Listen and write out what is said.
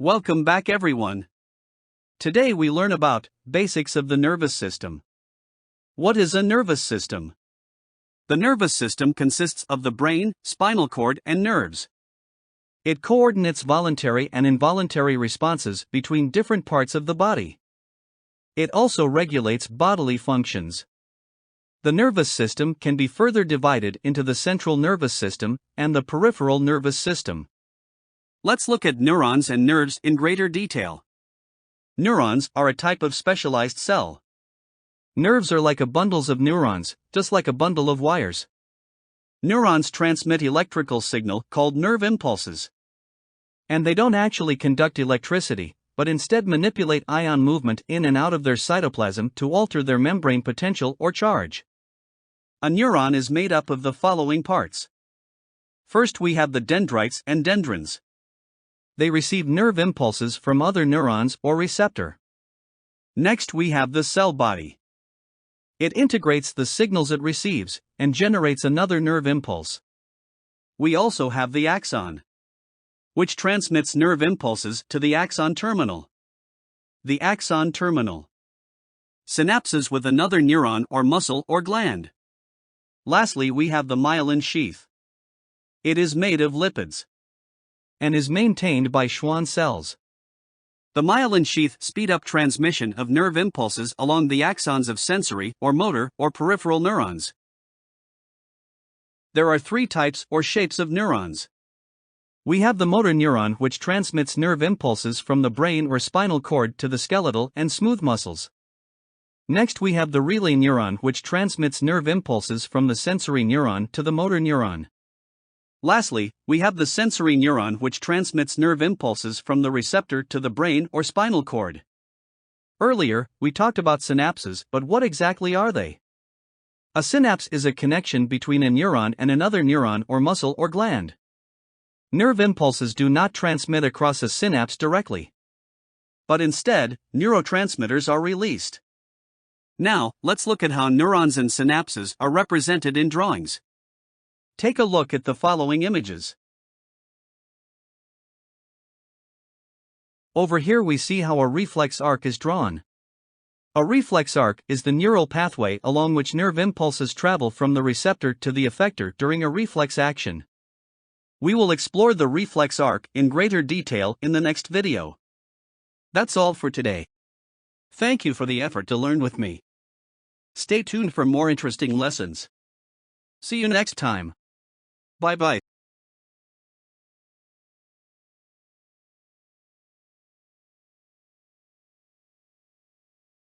Welcome back everyone. Today we learn about basics of the nervous system. What is a nervous system? The nervous system consists of the brain, spinal cord, and nerves. It coordinates voluntary and involuntary responses between different parts of the body. It also regulates bodily functions. The nervous system can be further divided into the central nervous system and the peripheral nervous system. Let's look at neurons and nerves in greater detail. Neurons are a type of specialized cell. Nerves are like bundles of neurons, just like a bundle of wires. Neurons transmit electrical signal called nerve impulses. And they don't actually conduct electricity, but instead manipulate ion movement in and out of their cytoplasm to alter their membrane potential or charge. A neuron is made up of the following parts. First we have the dendrites and dendrons. They receive nerve impulses from other neurons or receptor. Next we have the cell body. It integrates the signals it receives and generates another nerve impulse. We also have the axon, which transmits nerve impulses to the axon terminal. The axon terminal synapses with another neuron or muscle or gland. Lastly, we have the myelin sheath. It is made of lipids and is maintained by Schwann cells. The myelin sheath speed up transmission of nerve impulses along the axons of sensory or motor or peripheral neurons. There are three types or shapes of neurons. We have the motor neuron, which transmits nerve impulses from the brain or spinal cord to the skeletal and smooth muscles. Next we have the relay neuron, which transmits nerve impulses from the sensory neuron to the motor neuron. Lastly, we have the sensory neuron, which transmits nerve impulses from the receptor to the brain or spinal cord. Earlier, we talked about synapses, but what exactly are they? A synapse is a connection between a neuron and another neuron or muscle or gland. Nerve impulses do not transmit across a synapse directly, but instead, neurotransmitters are released. Now, let's look at how neurons and synapses are represented in drawings. Take a look at the following images. Over here we see how a reflex arc is drawn. A reflex arc is the neural pathway along which nerve impulses travel from the receptor to the effector during a reflex action. We will explore the reflex arc in greater detail in the next video. That's all for today. Thank you for the effort to learn with me. Stay tuned for more interesting lessons. See you next time. Bye-bye.